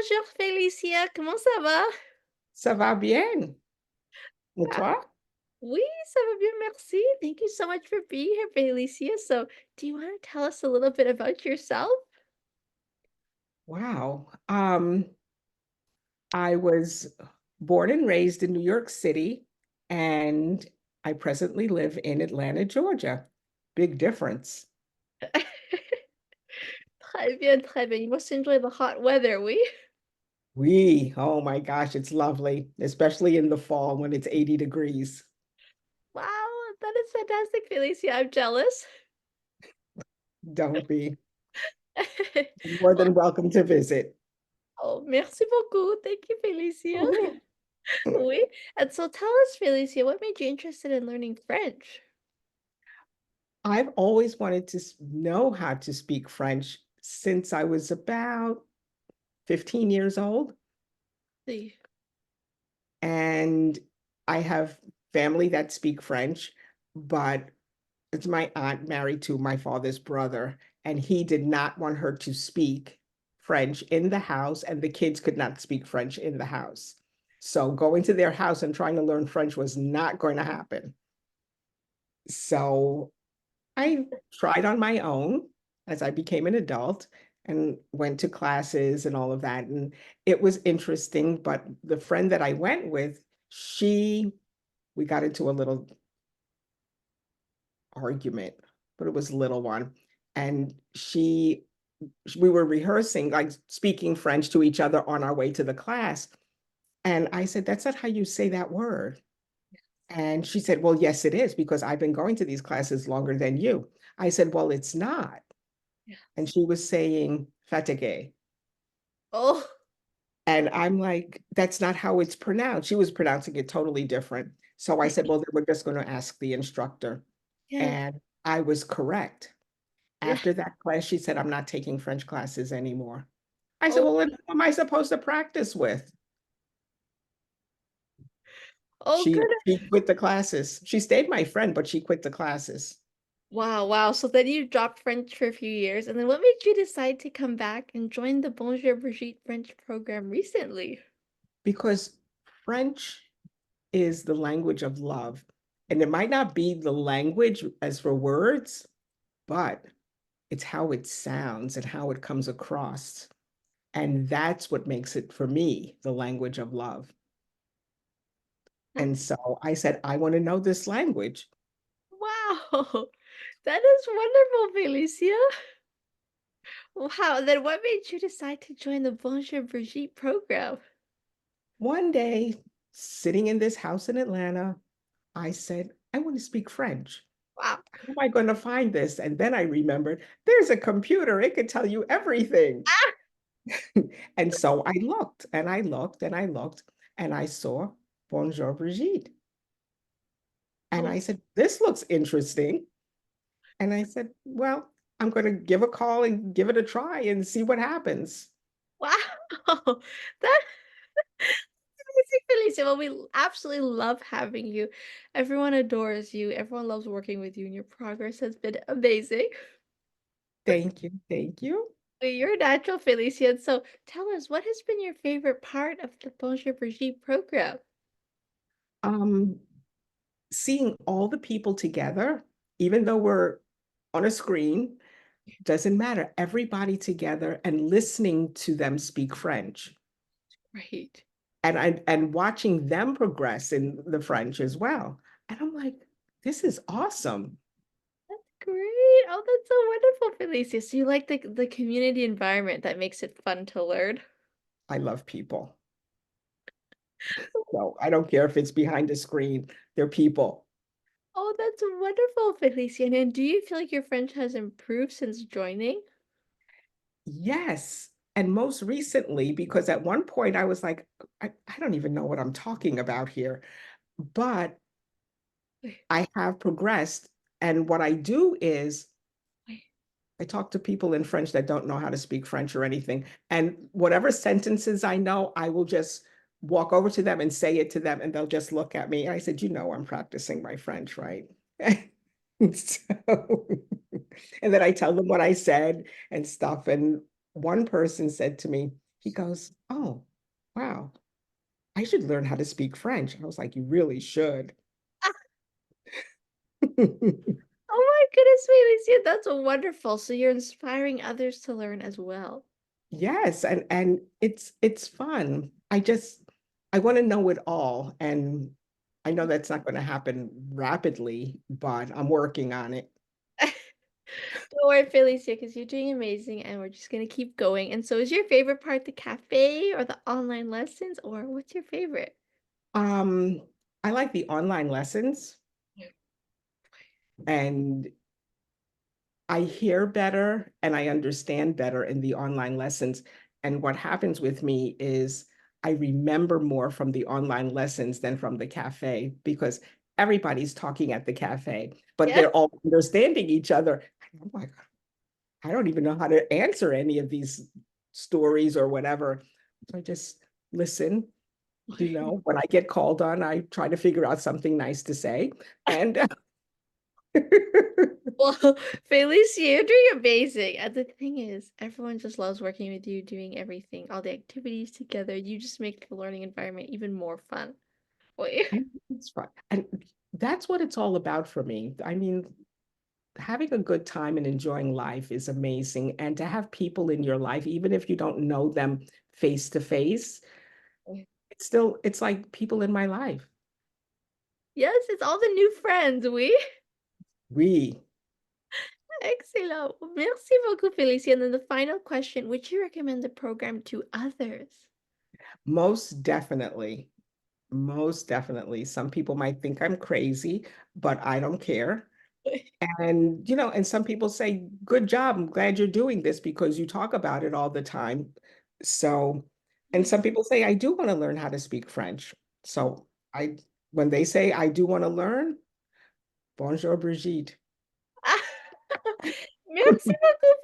Bonjour Félicia, comment ça va? Ça va bien. Et Ah, toi? oui, ça va bien, merci. Thank you so much for being here, Félicia. So, do you want to tell us a little bit about yourself? Wow. I was born and raised in New York City, and I presently live in Atlanta, Georgia. Big difference. Très bien, très bien. You must enjoy the hot weather, oui? Oh my gosh, it's lovely, especially in the fall when it's 80 degrees. Wow, that is fantastic, Félicia. I'm jealous. Don't be. You're more Well, than welcome to visit. oh, merci beaucoup. Thank you, Félicia. Mhm. Oui. And so tell us, Félicia, what made you interested in learning French? I've always wanted to know how to speak French since I was about 15 years old. See. And I have family that speak French, but it's my aunt married to my father's brother, and he did not want her to speak French in the house, and the kids could not speak French in the house. So going to their house and trying to learn French was not going to happen. So I tried on my own as I became an adult and went to classes and all of that. And it was interesting. But the friend that I went with, we got into a little argument, but it was a little one. And we were rehearsing, like speaking French to each other on our way to the class. And I said, "That's not how you say that word." And she said, "Well, yes, it is, because I've been going to these classes longer than you." I said, "Well, it's not." Yeah. And she was saying fatigué. Oh, And I'm like, that's not how it's pronounced. She was pronouncing it totally different. So I said, well, then we're just going to ask the instructor. yes. And I was correct. Yeah. After that class, she said, I'm not taking French classes anymore. I said, Oh, well, then who am I supposed to practice with? oh, good. She quit the classes. She stayed my friend, but she quit the classes Wow, wow. So then you dropped French for a few years, and then what made you decide to come back and join the Bonjour Brigitte French program recently? because French is the language of love. And it might not be the language as for words, but it's how it sounds and how it comes across. And that's what makes it, for me, the language of love. And That's so I said, I want to know this language. wow. That is wonderful, Felicia. Wow. Then what made you decide to join the Bonjour Brigitte program? One day, sitting in this house in Atlanta, I said, I want to speak French. Wow. How am I going to find this? And then I remembered there's a computer, it could tell you everything. Ah! And so I looked and I looked and I looked and I saw Bonjour Brigitte. And Oh, I said, this looks interesting. And I said, well, I'm going to give a call and give it a try and see what happens. wow. That amazing, Felicia. Well, we absolutely love having you. Everyone adores you. Everyone loves working with you, and your progress has been amazing. Thank you. Thank you. Well, you're a natural, Felicia. So tell us, what has been your favorite part of the Bonjour Brigitte program? Um, Seeing all the people together, even though we're on a screen, doesn't matter. Everybody together and listening to them speak French. Right. And watching them progress in the French as well. And I'm like, this is awesome. That's great. Oh, that's so wonderful, Felicia. So you like the community environment that makes it fun to learn? I love people. So I don't care if it's behind a screen, they're people. Oh, that's wonderful, Felicia. And do you feel like your French has improved since joining? Yes. And most recently, because at one point I was like, I don't even know what I'm talking about here. But Wait, I have progressed. And what I do is wait. I talk to people in French that don't know how to speak French or anything. And whatever sentences I know, I will just walk over to them and say it to them, and they'll just look at me. And I said, you know, I'm practicing my French, right? So, and then I tell them what I said and stuff. And one person said to me, He goes, "Oh, wow, I should learn how to speak French." I was like, "You really should." Oh my goodness, Felicia, that's wonderful. So you're inspiring others to learn as well. Yes, and it's fun. I want to know it all, and I know that's not going to happen rapidly, but I'm working on it. Don't worry, Felicia, because you're doing amazing, and we're just gonna keep going. And so, is your favorite part the cafe or the online lessons, or what's your favorite? Um, I like the online lessons, and I hear better and I understand better in the online lessons. And what happens with me is I remember more from the online lessons than from the cafe because everybody's talking at the cafe, but Yes. they're all understanding each other. I'm like, I don't even know how to answer any of these stories or whatever. So I just listen. When I get called on, I try to figure out something nice to say. And Well, Felicia, you're doing amazing. And the thing is, everyone just loves working with you, doing everything, all the activities together. You just make the learning environment even more fun. Boy. And it's fun. And that's what it's all about for me. I mean, having a good time and enjoying life is amazing. And to have people in your life, even if you don't know them face to face, it's like people in my life. Yes, it's all the new friends, we. We Excellent. Well, merci beaucoup, Felicia. And then the final question, would you recommend the program to others? most definitely, most definitely. Some people might think I'm crazy, but I don't care. And some people say, good job. I'm glad you're doing this because you talk about it all the time. So, and some people say, I do want to learn how to speak French. So when they say I do want to learn, Bonjour, Brigitte. Merci beaucoup,